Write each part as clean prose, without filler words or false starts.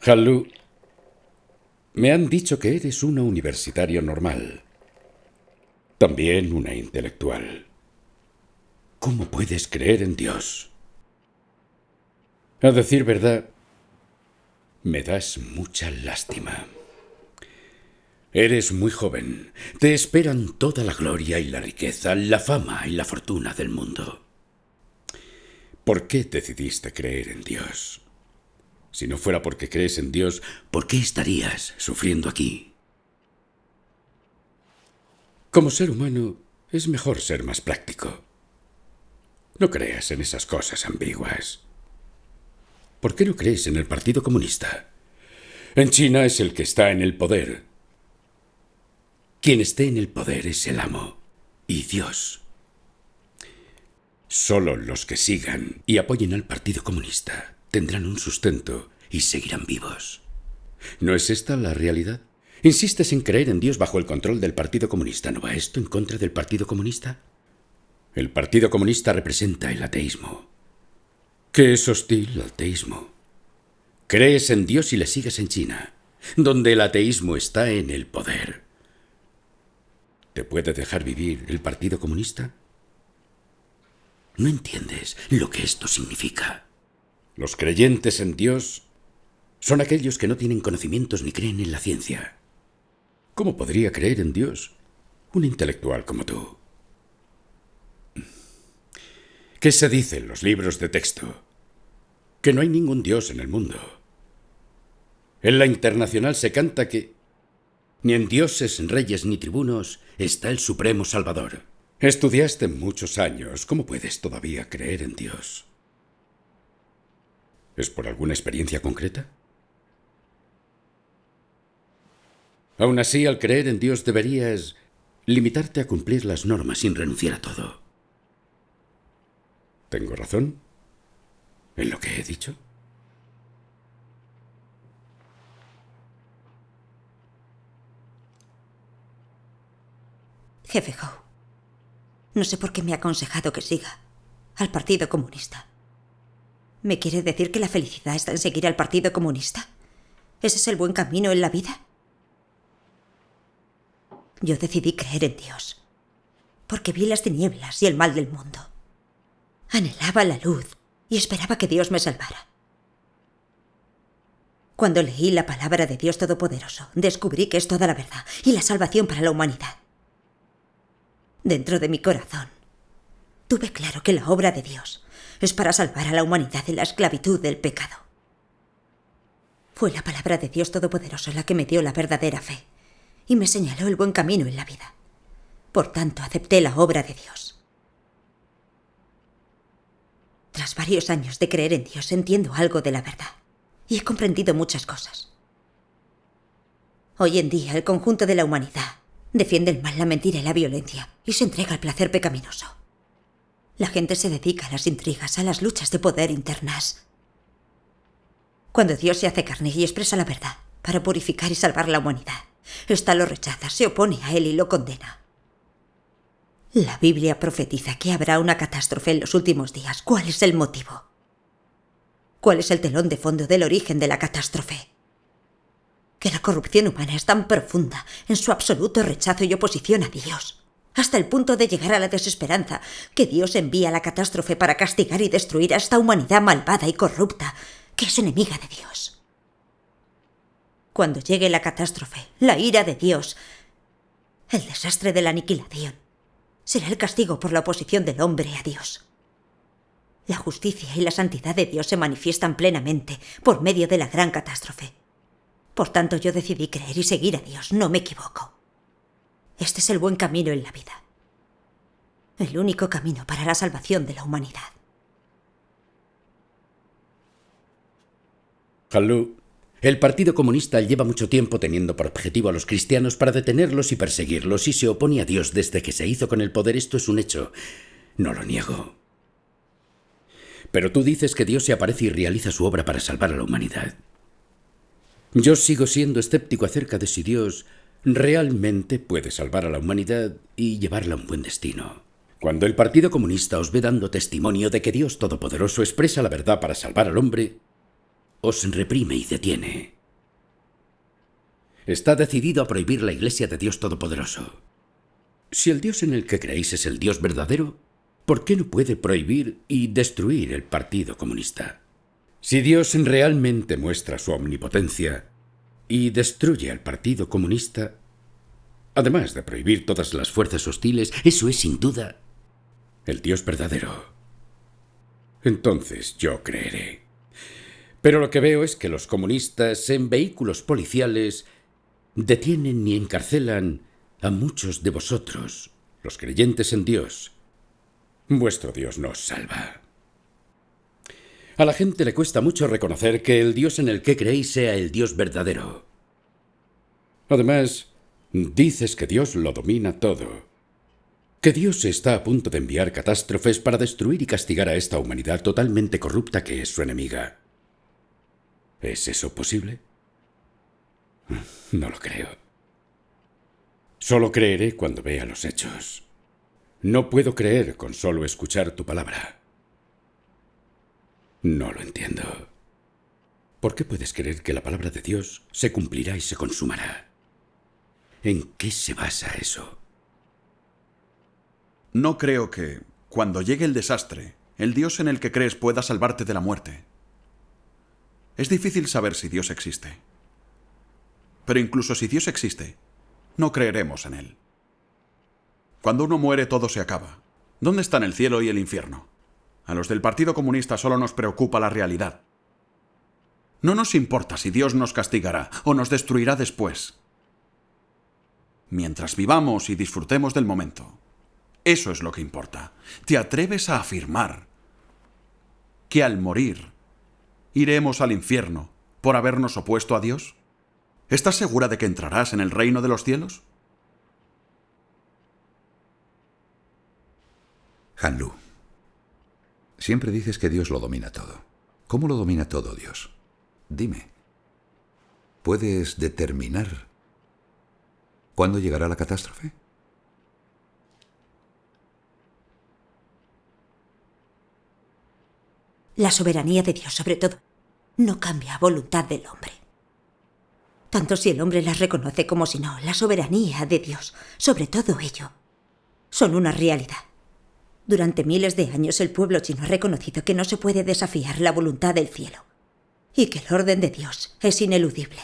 Halu, me han dicho que eres una universitario normal. También una intelectual. ¿Cómo puedes creer en Dios? A decir verdad, me das mucha lástima. Eres muy joven. Te esperan toda la gloria y la riqueza, la fama y la fortuna del mundo. ¿Por qué decidiste creer en Dios? Si no fuera porque crees en Dios, ¿por qué estarías sufriendo aquí? Como ser humano, es mejor ser más práctico. No creas en esas cosas ambiguas. ¿Por qué no crees en el Partido Comunista? En China es el que está en el poder. Quien esté en el poder es el amo y Dios. Solo los que sigan y apoyen al Partido Comunista tendrán un sustento y seguirán vivos. ¿No es esta la realidad? ¿Insistes en creer en Dios bajo el control del Partido Comunista? ¿No va esto en contra del Partido Comunista? El Partido Comunista representa el ateísmo. ¿Qué es hostil al teísmo? Crees en Dios y le sigues en China, donde el ateísmo está en el poder. ¿Te puede dejar vivir el Partido Comunista? No entiendes lo que esto significa. Los creyentes en Dios son aquellos que no tienen conocimientos ni creen en la ciencia. ¿Cómo podría creer en Dios un intelectual como tú? ¿Qué se dice en los libros de texto? Que no hay ningún Dios en el mundo. En la Internacional se canta que ni en dioses, reyes ni tribunos está el Supremo Salvador. Estudiaste muchos años. ¿Cómo puedes todavía creer en Dios? ¿Es por alguna experiencia concreta? Aún así, al creer en Dios deberías limitarte a cumplir las normas sin renunciar a todo. ¿Tengo razón en lo que he dicho? Jefe Howe, no sé por qué me ha aconsejado que siga al Partido Comunista. ¿Me quiere decir que la felicidad está en seguir al Partido Comunista? ¿Ese es el buen camino en la vida? Yo decidí creer en Dios, porque vi las tinieblas y el mal del mundo. Anhelaba la luz y esperaba que Dios me salvara. Cuando leí la palabra de Dios Todopoderoso, descubrí que es toda la verdad y la salvación para la humanidad. Dentro de mi corazón, tuve claro que la obra de Dios es para salvar a la humanidad de la esclavitud del pecado. Fue la palabra de Dios Todopoderoso la que me dio la verdadera fe y me señaló el buen camino en la vida. Por tanto, acepté la obra de Dios. Tras varios años de creer en Dios, entiendo algo de la verdad y he comprendido muchas cosas. Hoy en día, el conjunto de la humanidad defiende el mal, la mentira y la violencia y se entrega al placer pecaminoso. La gente se dedica a las intrigas, a las luchas de poder internas. Cuando Dios se hace carne y expresa la verdad para purificar y salvar la humanidad, ésta lo rechaza, se opone a él y lo condena. La Biblia profetiza que habrá una catástrofe en los últimos días. ¿Cuál es el motivo? ¿Cuál es el telón de fondo del origen de la catástrofe? Que la corrupción humana es tan profunda en su absoluto rechazo y oposición a Dios, hasta el punto de llegar a la desesperanza, que Dios envía la catástrofe para castigar y destruir a esta humanidad malvada y corrupta, que es enemiga de Dios. Cuando llegue la catástrofe, la ira de Dios, el desastre de la aniquilación, será el castigo por la oposición del hombre a Dios. La justicia y la santidad de Dios se manifiestan plenamente por medio de la gran catástrofe. Por tanto, yo decidí creer y seguir a Dios, no me equivoco. Este es el buen camino en la vida. El único camino para la salvación de la humanidad. Halu, el Partido Comunista lleva mucho tiempo teniendo por objetivo a los cristianos para detenerlos y perseguirlos y se opone a Dios desde que se hizo con el poder. Esto es un hecho. No lo niego. Pero tú dices que Dios se aparece y realiza su obra para salvar a la humanidad. Yo sigo siendo escéptico acerca de si Dios realmente puede salvar a la humanidad y llevarla a un buen destino. Cuando el Partido Comunista os ve dando testimonio de que Dios Todopoderoso expresa la verdad para salvar al hombre, os reprime y detiene. Está decidido a prohibir la Iglesia de Dios Todopoderoso. Si el Dios en el que creéis es el Dios verdadero, ¿por qué no puede prohibir y destruir el Partido Comunista? Si Dios realmente muestra su omnipotencia y destruye al Partido Comunista, además de prohibir todas las fuerzas hostiles, eso es sin duda el Dios verdadero. Entonces yo creeré. Pero lo que veo es que los comunistas en vehículos policiales detienen y encarcelan a muchos de vosotros, los creyentes en Dios. Vuestro Dios no os salva. A la gente le cuesta mucho reconocer que el Dios en el que creéis sea el Dios verdadero. Además, dices que Dios lo domina todo, que Dios está a punto de enviar catástrofes para destruir y castigar a esta humanidad totalmente corrupta que es su enemiga. ¿Es eso posible? No lo creo. Solo creeré cuando vea los hechos. No puedo creer con solo escuchar tu palabra. No lo entiendo. ¿Por qué puedes creer que la palabra de Dios se cumplirá y se consumará? ¿En qué se basa eso? No creo que, cuando llegue el desastre, el Dios en el que crees pueda salvarte de la muerte. Es difícil saber si Dios existe. Pero incluso si Dios existe, no creeremos en Él. Cuando uno muere, todo se acaba. ¿Dónde están el cielo y el infierno? A los del Partido Comunista solo nos preocupa la realidad. No nos importa si Dios nos castigará o nos destruirá después. Mientras vivamos y disfrutemos del momento, eso es lo que importa. ¿Te atreves a afirmar que al morir iremos al infierno por habernos opuesto a Dios? ¿Estás segura de que entrarás en el reino de los cielos? Hanlu, siempre dices que Dios lo domina todo. ¿Cómo lo domina todo Dios? Dime, ¿puedes determinar cuándo llegará la catástrofe? La soberanía de Dios, sobre todo, no cambia a voluntad del hombre. Tanto si el hombre las reconoce como si no, la soberanía de Dios, sobre todo ello, son una realidad. Durante miles de años el pueblo chino ha reconocido que no se puede desafiar la voluntad del cielo y que el orden de Dios es ineludible.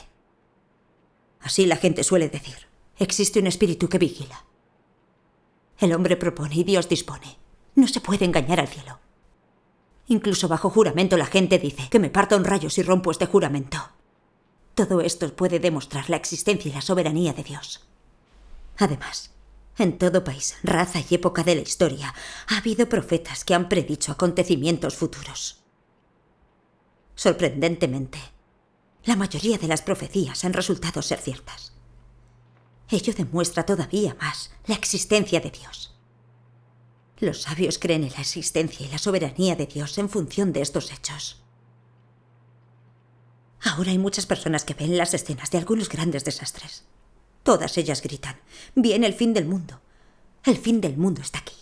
Así la gente suele decir, existe un espíritu que vigila. El hombre propone y Dios dispone. No se puede engañar al cielo. Incluso bajo juramento la gente dice que me parta un rayo si rompo este juramento. Todo esto puede demostrar la existencia y la soberanía de Dios. Además, en todo país, raza y época de la historia, ha habido profetas que han predicho acontecimientos futuros. Sorprendentemente, la mayoría de las profecías han resultado ser ciertas. Ello demuestra todavía más la existencia de Dios. Los sabios creen en la existencia y la soberanía de Dios en función de estos hechos. Ahora hay muchas personas que ven las escenas de algunos grandes desastres. Todas ellas gritan, viene el fin del mundo. El fin del mundo está aquí.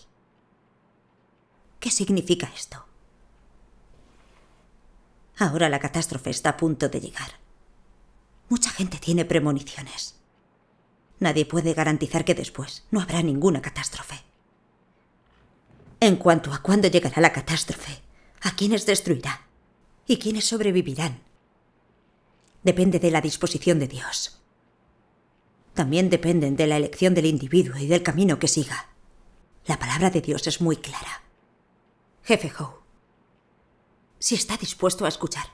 ¿Qué significa esto? Ahora la catástrofe está a punto de llegar. Mucha gente tiene premoniciones. Nadie puede garantizar que después no habrá ninguna catástrofe. En cuanto a cuándo llegará la catástrofe, a quiénes destruirá y quiénes sobrevivirán, depende de la disposición de Dios. También dependen de la elección del individuo y del camino que siga. La palabra de Dios es muy clara. Jefe Howe, si está dispuesto a escuchar,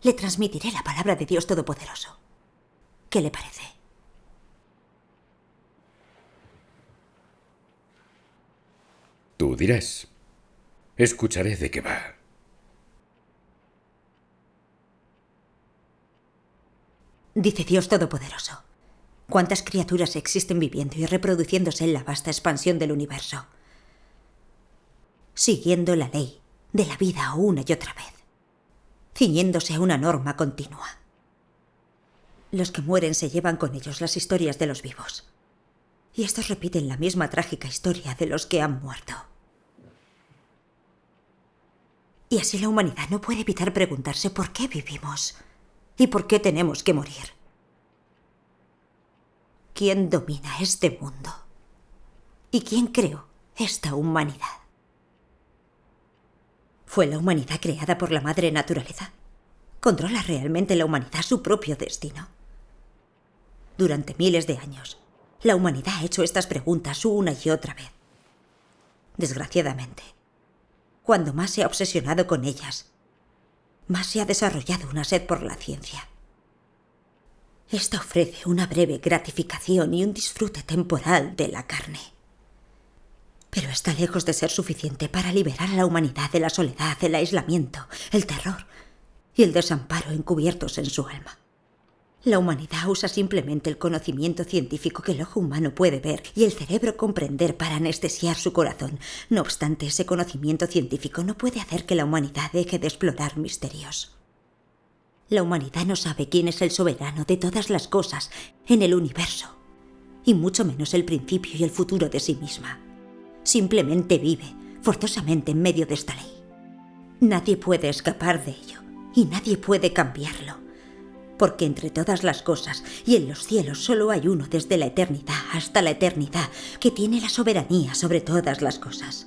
le transmitiré la palabra de Dios Todopoderoso. ¿Qué le parece? Tú dirás. Escucharé de qué va. Dice Dios Todopoderoso. ¿Cuántas criaturas existen viviendo y reproduciéndose en la vasta expansión del universo? Siguiendo la ley de la vida una y otra vez, ciñéndose a una norma continua. Los que mueren se llevan con ellos las historias de los vivos, y estos repiten la misma trágica historia de los que han muerto. Y así la humanidad no puede evitar preguntarse por qué vivimos y por qué tenemos que morir. ¿Quién domina este mundo? ¿Y quién creó esta humanidad? ¿Fue la humanidad creada por la madre naturaleza? ¿Controla realmente la humanidad su propio destino? Durante miles de años, la humanidad ha hecho estas preguntas una y otra vez. Desgraciadamente, cuando más se ha obsesionado con ellas, más se ha desarrollado una sed por la ciencia. Esta ofrece una breve gratificación y un disfrute temporal de la carne. Pero está lejos de ser suficiente para liberar a la humanidad de la soledad, el aislamiento, el terror y el desamparo encubiertos en su alma. La humanidad usa simplemente el conocimiento científico que el ojo humano puede ver y el cerebro comprender para anestesiar su corazón. No obstante, ese conocimiento científico no puede hacer que la humanidad deje de explorar misterios. La humanidad no sabe quién es el soberano de todas las cosas en el universo, y mucho menos el principio y el futuro de sí misma. Simplemente vive, forzosamente, en medio de esta ley. Nadie puede escapar de ello, y nadie puede cambiarlo. Porque entre todas las cosas y en los cielos solo hay uno desde la eternidad hasta la eternidad que tiene la soberanía sobre todas las cosas.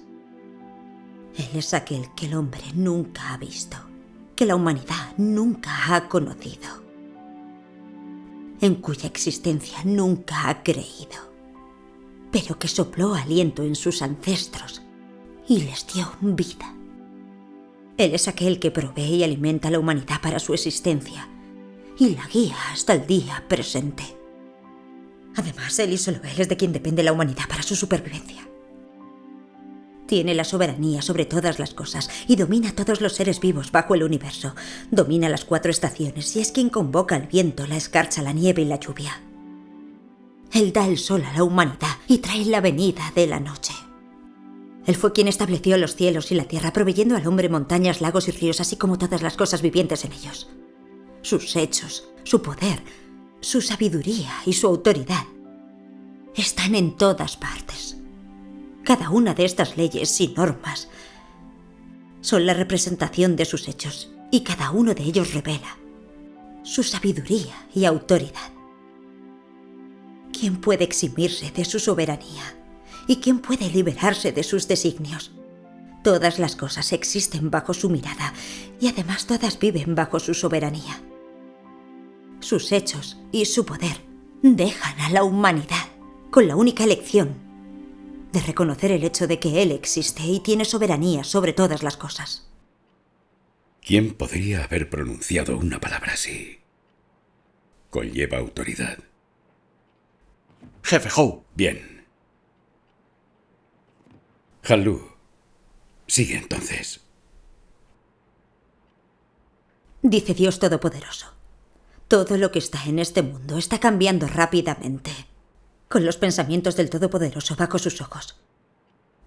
Él es aquel que el hombre nunca ha visto, que la humanidad nunca ha conocido, en cuya existencia nunca ha creído, pero que sopló aliento en sus ancestros y les dio vida. Él es aquel que provee y alimenta a la humanidad para su existencia y la guía hasta el día presente. Además, él y solo él es de quien depende la humanidad para su supervivencia. Tiene la soberanía sobre todas las cosas y domina a todos los seres vivos bajo el universo. Domina las 4 estaciones y es quien convoca el viento, la escarcha, la nieve y la lluvia. Él da el sol a la humanidad y trae la venida de la noche. Él fue quien estableció los cielos y la tierra, proveyendo al hombre montañas, lagos y ríos, así como todas las cosas vivientes en ellos. Sus hechos, su poder, su sabiduría y su autoridad están en todas partes. Cada una de estas leyes y normas son la representación de sus hechos y cada uno de ellos revela su sabiduría y autoridad. ¿Quién puede eximirse de su soberanía? ¿Y quién puede liberarse de sus designios? Todas las cosas existen bajo su mirada y además todas viven bajo su soberanía. Sus hechos y su poder dejan a la humanidad con la única elección de reconocer el hecho de que Él existe y tiene soberanía sobre todas las cosas. ¿Quién podría haber pronunciado una palabra así? Conlleva autoridad. Jefe Howe. Bien. Hanlu, sigue entonces. Dice Dios Todopoderoso: todo lo que está en este mundo está cambiando rápidamente, con los pensamientos del Todopoderoso bajo sus ojos.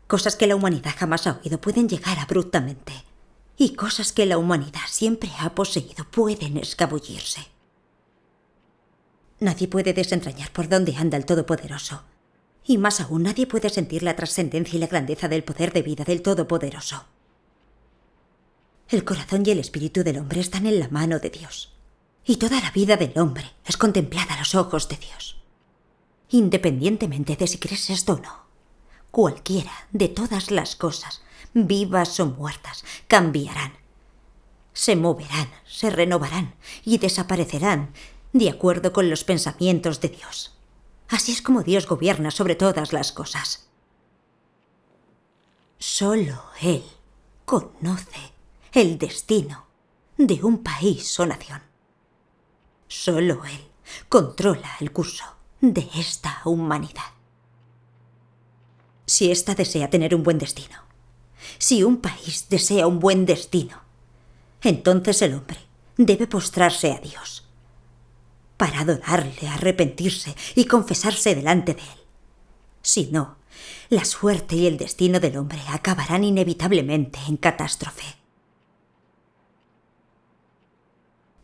Cosas que la humanidad jamás ha oído pueden llegar abruptamente, y cosas que la humanidad siempre ha poseído pueden escabullirse. Nadie puede desentrañar por dónde anda el Todopoderoso, y más aún nadie puede sentir la trascendencia y la grandeza del poder de vida del Todopoderoso. El corazón y el espíritu del hombre están en la mano de Dios, y toda la vida del hombre es contemplada a los ojos de Dios. Independientemente de si crees esto o no, cualquiera de todas las cosas, vivas o muertas, cambiarán, se moverán, se renovarán y desaparecerán de acuerdo con los pensamientos de Dios. Así es como Dios gobierna sobre todas las cosas. Solo Él conoce el destino de un país o nación. Solo Él controla el curso de esta humanidad. Si ésta desea tener un buen destino, si un país desea un buen destino, entonces el hombre debe postrarse a Dios para adorarle, arrepentirse y confesarse delante de Él. Si no, la suerte y el destino del hombre acabarán inevitablemente en catástrofe.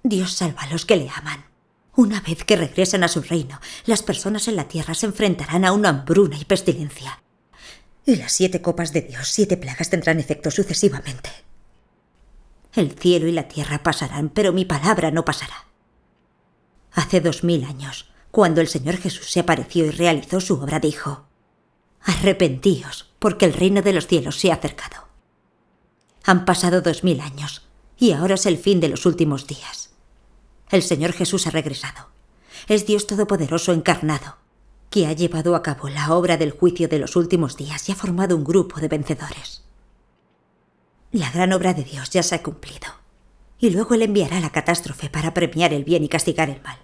Dios salva a los que le aman. Una vez que regresen a su reino, las personas en la tierra se enfrentarán a una hambruna y pestilencia. Y las 7 copas de Dios, 7 plagas tendrán efecto sucesivamente. El cielo y la tierra pasarán, pero mi palabra no pasará. Hace 2000 años, cuando el Señor Jesús se apareció y realizó su obra, dijo: arrepentíos, porque el reino de los cielos se ha acercado. Han pasado 2000 años, y ahora es el fin de los últimos días. El Señor Jesús ha regresado. Es Dios Todopoderoso encarnado, que ha llevado a cabo la obra del juicio de los últimos días y ha formado un grupo de vencedores. La gran obra de Dios ya se ha cumplido, y luego Él enviará la catástrofe para premiar el bien y castigar el mal.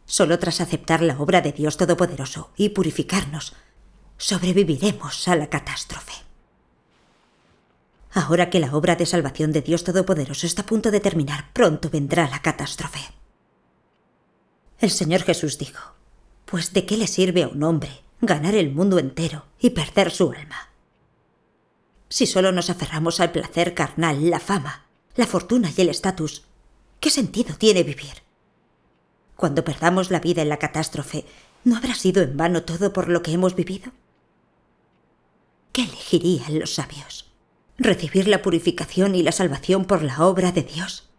Solo tras aceptar la obra de Dios Todopoderoso y purificarnos, sobreviviremos a la catástrofe. Ahora que la obra de salvación de Dios Todopoderoso está a punto de terminar, pronto vendrá la catástrofe. El Señor Jesús dijo: pues ¿de qué le sirve a un hombre ganar el mundo entero y perder su alma? Si solo nos aferramos al placer carnal, la fama, la fortuna y el estatus, ¿qué sentido tiene vivir? Cuando perdamos la vida en la catástrofe, ¿no habrá sido en vano todo por lo que hemos vivido? ¿Qué elegirían los sabios? ¿Recibir la purificación y la salvación por la obra de Dios?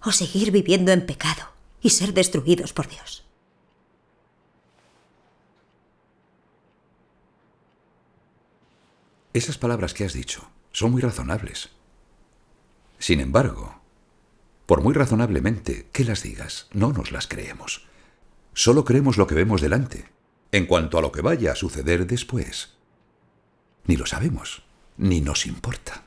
¿O seguir viviendo en pecado y ser destruidos por Dios? Esas palabras que has dicho son muy razonables. Sin embargo, por muy razonablemente que las digas, no nos las creemos. Solo creemos lo que vemos delante. En cuanto a lo que vaya a suceder después, ni lo sabemos, ni nos importa.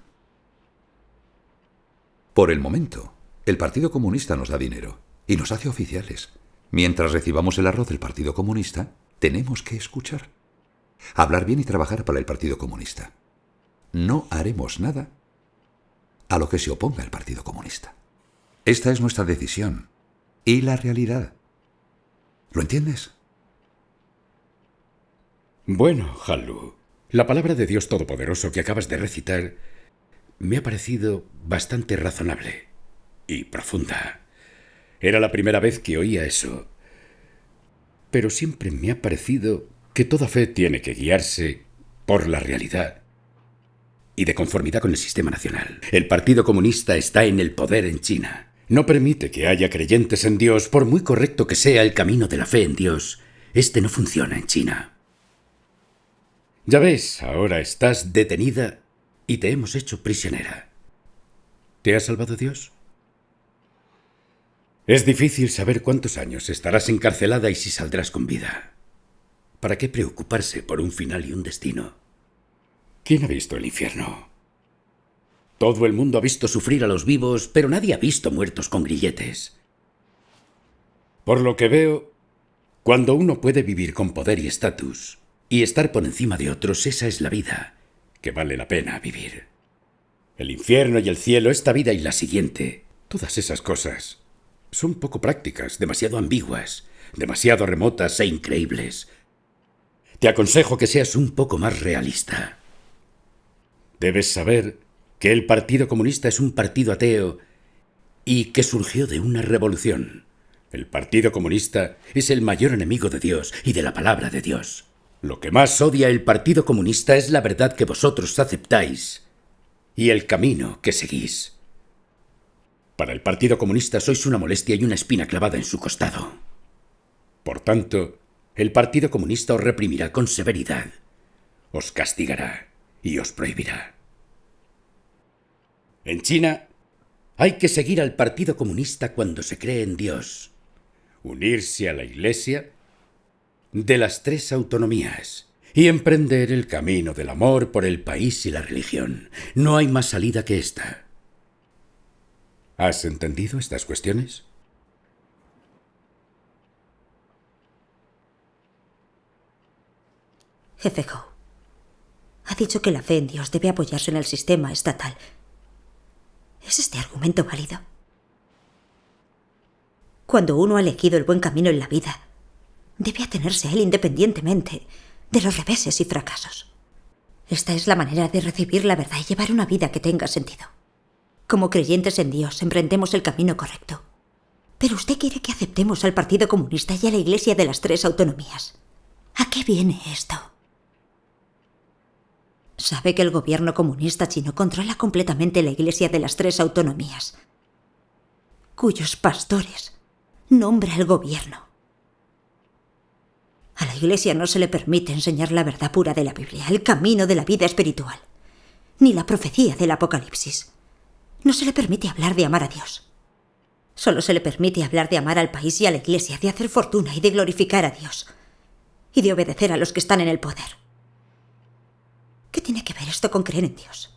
Por el momento, el Partido Comunista nos da dinero y nos hace oficiales. Mientras recibamos el arroz del Partido Comunista, tenemos que escuchar, hablar bien y trabajar para el Partido Comunista. No haremos nada a lo que se oponga el Partido Comunista. Esta es nuestra decisión y la realidad. ¿Lo entiendes? Bueno, Hallu, la palabra de Dios Todopoderoso que acabas de recitar me ha parecido bastante razonable y profunda. Era la primera vez que oía eso. Pero siempre me ha parecido que toda fe tiene que guiarse por la realidad y de conformidad con el sistema nacional. El Partido Comunista está en el poder en China. No permite que haya creyentes en Dios, por muy correcto que sea el camino de la fe en Dios. Este no funciona en China. Ya ves, ahora estás detenida y te hemos hecho prisionera. ¿Te ha salvado Dios? Es difícil saber cuántos años estarás encarcelada y si saldrás con vida. ¿Para qué preocuparse por un final y un destino? ¿Quién ha visto el infierno? Todo el mundo ha visto sufrir a los vivos, pero nadie ha visto muertos con grilletes. Por lo que veo, cuando uno puede vivir con poder y estatus y estar por encima de otros, esa es la vida que vale la pena vivir. El infierno y el cielo, esta vida y la siguiente, todas esas cosas son poco prácticas, demasiado ambiguas, demasiado remotas e increíbles. Te aconsejo que seas un poco más realista. Debes saber que el Partido Comunista es un partido ateo y que surgió de una revolución. El Partido Comunista es el mayor enemigo de Dios y de la palabra de Dios. Lo que más odia el Partido Comunista es la verdad que vosotros aceptáis y el camino que seguís. Para el Partido Comunista sois una molestia y una espina clavada en su costado. Por tanto, el Partido Comunista os reprimirá con severidad, os castigará y os prohibirá. En China, hay que seguir al Partido Comunista cuando se cree en Dios, unirse a la Iglesia de las 3 autonomías y emprender el camino del amor por el país y la religión. No hay más salida que esta. ¿Has entendido estas cuestiones? Jefe Howe ha dicho que la fe en Dios debe apoyarse en el sistema estatal. ¿Es este argumento válido? Cuando uno ha elegido el buen camino en la vida, debe atenerse a él independientemente de los reveses y fracasos. Esta es la manera de recibir la verdad y llevar una vida que tenga sentido. Como creyentes en Dios, emprendemos el camino correcto. Pero usted quiere que aceptemos al Partido Comunista y a la Iglesia de las 3 autonomías. ¿A qué viene esto? Sabe que el gobierno comunista chino controla completamente la Iglesia de las 3 autonomías, cuyos pastores nombra el gobierno. A la Iglesia no se le permite enseñar la verdad pura de la Biblia, el camino de la vida espiritual, ni la profecía del Apocalipsis. No se le permite hablar de amar a Dios. Solo se le permite hablar de amar al país y a la Iglesia, de hacer fortuna y de glorificar a Dios, y de obedecer a los que están en el poder. ¿Qué tiene que ver esto con creer en Dios?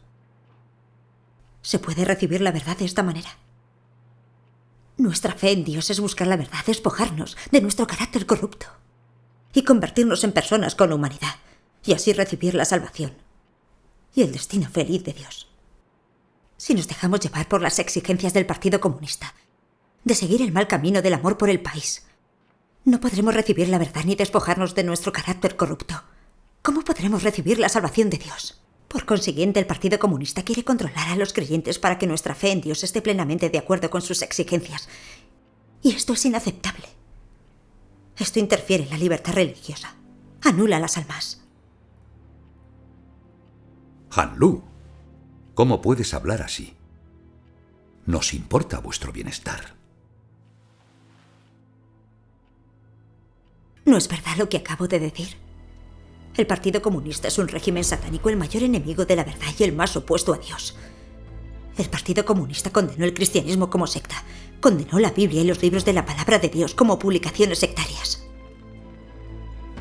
¿Se puede recibir la verdad de esta manera? Nuestra fe en Dios es buscar la verdad, despojarnos de nuestro carácter corrupto y convertirnos en personas con humanidad, y así recibir la salvación y el destino feliz de Dios. Si nos dejamos llevar por las exigencias del Partido Comunista, de seguir el mal camino del amor por el país, no podremos recibir la verdad ni despojarnos de nuestro carácter corrupto. ¿Cómo podremos recibir la salvación de Dios? Por consiguiente, el Partido Comunista quiere controlar a los creyentes para que nuestra fe en Dios esté plenamente de acuerdo con sus exigencias. Y esto es inaceptable. Esto interfiere en la libertad religiosa. Anula las almas. Han Lu, ¿cómo puedes hablar así? Nos importa vuestro bienestar. ¿No es verdad lo que acabo de decir? El Partido Comunista es un régimen satánico, el mayor enemigo de la verdad y el más opuesto a Dios. El Partido Comunista condenó el cristianismo como secta, condenó la Biblia y los libros de la palabra de Dios como publicaciones sectarias.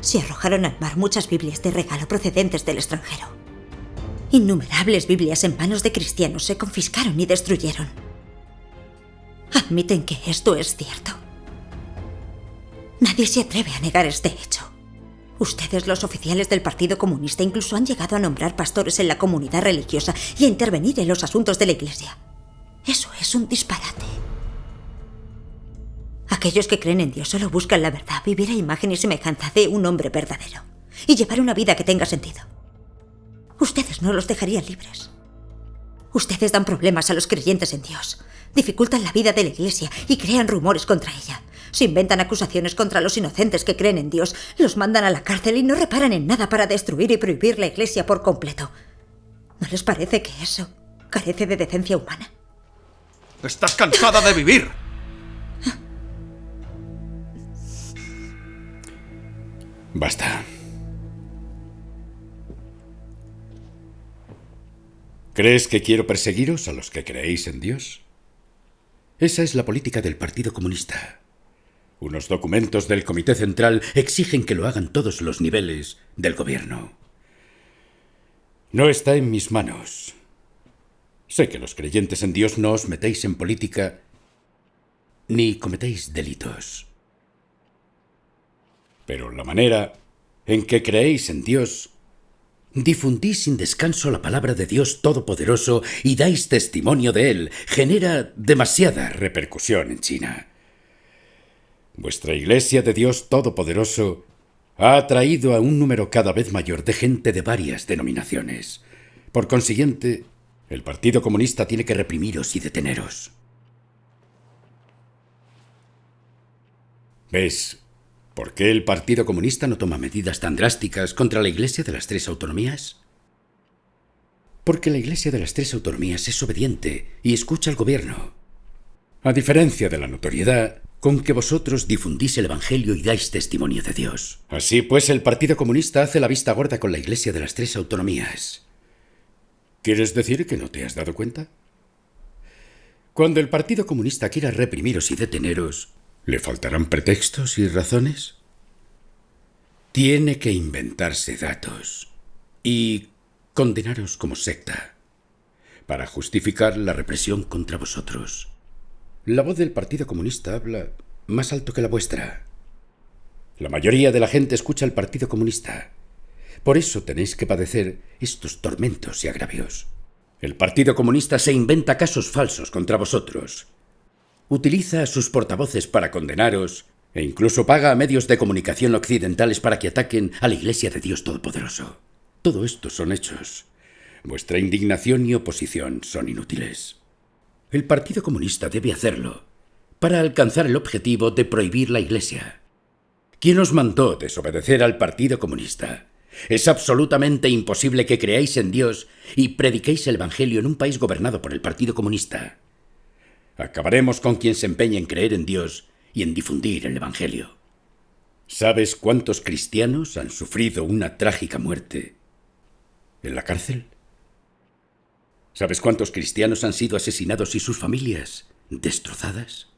Se arrojaron al mar muchas Biblias de regalo procedentes del extranjero. Innumerables Biblias en manos de cristianos se confiscaron y destruyeron. ¿Admiten que esto es cierto? Nadie se atreve a negar este hecho. Ustedes, los oficiales del Partido Comunista, incluso han llegado a nombrar pastores en la comunidad religiosa y a intervenir en los asuntos de la Iglesia. Eso es un disparate. Aquellos que creen en Dios solo buscan la verdad, vivir a imagen y semejanza de un hombre verdadero y llevar una vida que tenga sentido. Ustedes no los dejarían libres. Ustedes dan problemas a los creyentes en Dios, dificultan la vida de la Iglesia y crean rumores contra ella. Se inventan acusaciones contra los inocentes que creen en Dios, los mandan a la cárcel y no reparan en nada para destruir y prohibir la Iglesia por completo. ¿No les parece que eso carece de decencia humana? ¡Estás cansada de vivir! Basta. ¿Crees que quiero perseguiros a los que creéis en Dios? Esa es la política del Partido Comunista. Unos documentos del Comité Central exigen que lo hagan todos los niveles del gobierno. No está en mis manos. Sé que los creyentes en Dios no os metéis en política ni cometéis delitos. Pero la manera en que creéis en Dios, difundís sin descanso la palabra de Dios Todopoderoso y dais testimonio de Él, genera demasiada repercusión en China. Vuestra Iglesia de Dios Todopoderoso ha atraído a un número cada vez mayor de gente de varias denominaciones. Por consiguiente, el Partido Comunista tiene que reprimiros y deteneros. ¿Ves por qué el Partido Comunista no toma medidas tan drásticas contra la Iglesia de las 3 autonomías? Porque la Iglesia de las 3 autonomías es obediente y escucha al gobierno. A diferencia de la notoriedad con que vosotros difundís el Evangelio y dais testimonio de Dios. Así pues, el Partido Comunista hace la vista gorda con la Iglesia de las 3 autonomías. ¿Quieres decir que no te has dado cuenta? Cuando el Partido Comunista quiera reprimiros y deteneros, ¿le faltarán pretextos y razones? Tiene que inventarse datos y condenaros como secta para justificar la represión contra vosotros. La voz del Partido Comunista habla más alto que la vuestra. La mayoría de la gente escucha al Partido Comunista. Por eso tenéis que padecer estos tormentos y agravios. El Partido Comunista se inventa casos falsos contra vosotros. Utiliza a sus portavoces para condenaros e incluso paga a medios de comunicación occidentales para que ataquen a la Iglesia de Dios Todopoderoso. Todo esto son hechos. Vuestra indignación y oposición son inútiles. El Partido Comunista debe hacerlo para alcanzar el objetivo de prohibir la Iglesia. ¿Quién os mandó desobedecer al Partido Comunista? Es absolutamente imposible que creáis en Dios y prediquéis el Evangelio en un país gobernado por el Partido Comunista. Acabaremos con quien se empeñe en creer en Dios y en difundir el Evangelio. ¿Sabes cuántos cristianos han sufrido una trágica muerte en la cárcel? ¿Sabes cuántos cristianos han sido asesinados y sus familias destrozadas?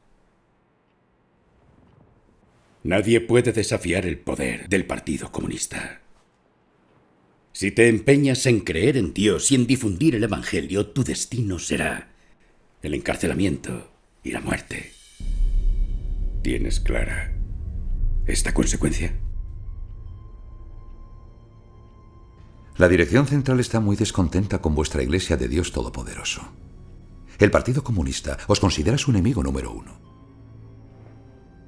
Nadie puede desafiar el poder del Partido Comunista. Si te empeñas en creer en Dios y en difundir el Evangelio, tu destino será el encarcelamiento y la muerte. ¿Tienes clara esta consecuencia? La Dirección Central está muy descontenta con vuestra Iglesia de Dios Todopoderoso. El Partido Comunista os considera su enemigo número 1.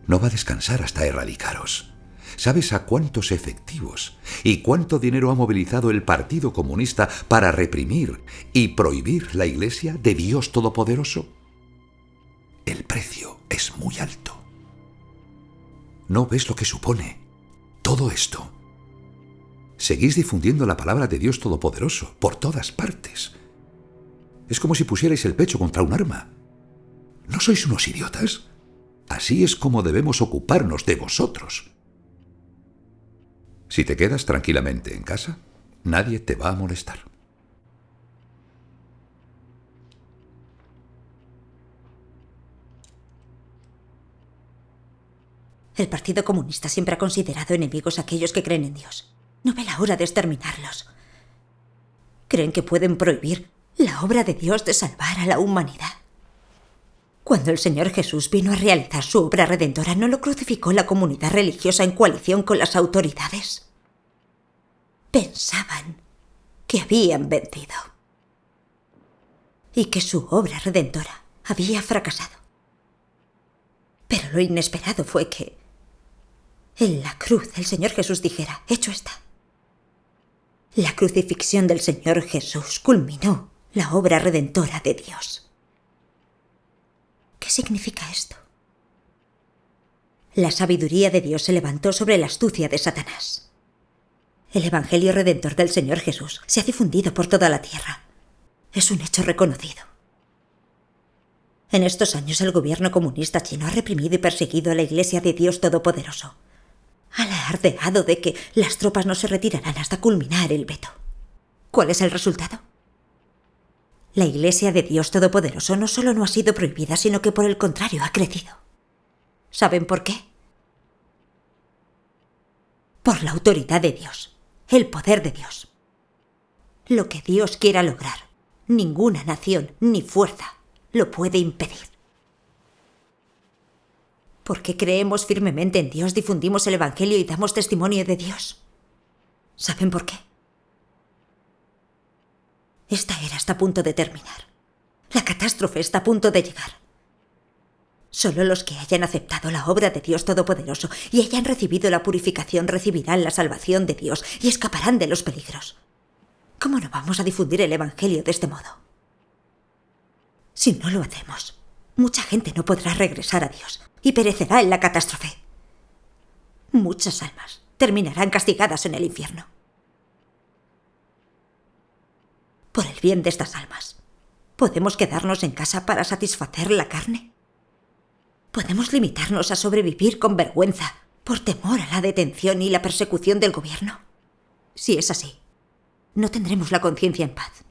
No va a descansar hasta erradicaros. ¿Sabes a cuántos efectivos y cuánto dinero ha movilizado el Partido Comunista para reprimir y prohibir la Iglesia de Dios Todopoderoso? El precio es muy alto. ¿No ves lo que supone todo esto? Seguís difundiendo la palabra de Dios Todopoderoso por todas partes. Es como si pusierais el pecho contra un arma. ¿No sois unos idiotas? Así es como debemos ocuparnos de vosotros. Si te quedas tranquilamente en casa, nadie te va a molestar. El Partido Comunista siempre ha considerado enemigos a aquellos que creen en Dios. No ve la hora de exterminarlos. Creen que pueden prohibir la obra de Dios de salvar a la humanidad. Cuando el Señor Jesús vino a realizar su obra redentora, ¿no lo crucificó la comunidad religiosa en coalición con las autoridades? Pensaban que habían vencido y que su obra redentora había fracasado. Pero lo inesperado fue que en la cruz el Señor Jesús dijera: hecho está. La crucifixión del Señor Jesús culminó la obra redentora de Dios. ¿Qué significa esto? La sabiduría de Dios se levantó sobre la astucia de Satanás. El Evangelio redentor del Señor Jesús se ha difundido por toda la tierra. Es un hecho reconocido. En estos años el gobierno comunista chino ha reprimido y perseguido a la Iglesia de Dios Todopoderoso. Ha alardeado de que las tropas no se retirarán hasta culminar el veto. ¿Cuál es el resultado? La Iglesia de Dios Todopoderoso no solo no ha sido prohibida, sino que por el contrario ha crecido. ¿Saben por qué? Por la autoridad de Dios, el poder de Dios. Lo que Dios quiera lograr, ninguna nación ni fuerza lo puede impedir. Porque creemos firmemente en Dios, difundimos el Evangelio y damos testimonio de Dios. ¿Saben por qué? Esta era está a punto de terminar. La catástrofe está a punto de llegar. Solo los que hayan aceptado la obra de Dios Todopoderoso y hayan recibido la purificación recibirán la salvación de Dios y escaparán de los peligros. ¿Cómo no vamos a difundir el Evangelio de este modo? Si no lo hacemos, mucha gente no podrá regresar a Dios y perecerá en la catástrofe. Muchas almas terminarán castigadas en el infierno. Por el bien de estas almas, ¿podemos quedarnos en casa para satisfacer la carne? ¿Podemos limitarnos a sobrevivir con vergüenza por temor a la detención y la persecución del gobierno? Si es así, no tendremos la conciencia en paz.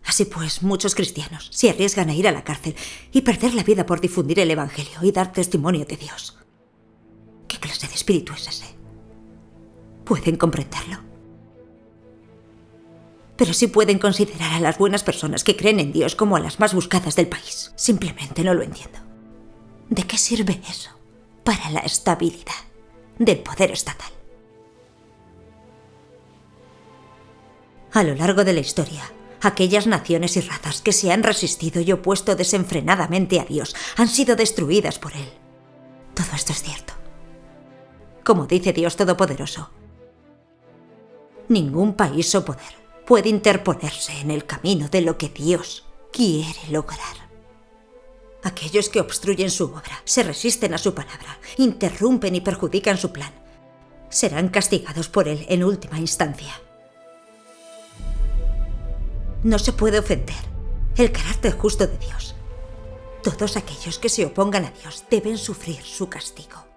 Así pues, muchos cristianos se arriesgan a ir a la cárcel y perder la vida por difundir el Evangelio y dar testimonio de Dios. ¿Qué clase de espíritu es ese? ¿Pueden comprenderlo? Pero sí pueden considerar a las buenas personas que creen en Dios como a las más buscadas del país. Simplemente no lo entiendo. ¿De qué sirve eso para la estabilidad del poder estatal? A lo largo de la historia, aquellas naciones y razas que se han resistido y opuesto desenfrenadamente a Dios han sido destruidas por Él. Todo esto es cierto. Como dice Dios Todopoderoso, ningún país o poder puede interponerse en el camino de lo que Dios quiere lograr. Aquellos que obstruyen su obra, se resisten a su palabra, interrumpen y perjudican su plan, serán castigados por él en última instancia. No se puede ofender el carácter justo de Dios. Todos aquellos que se opongan a Dios deben sufrir su castigo.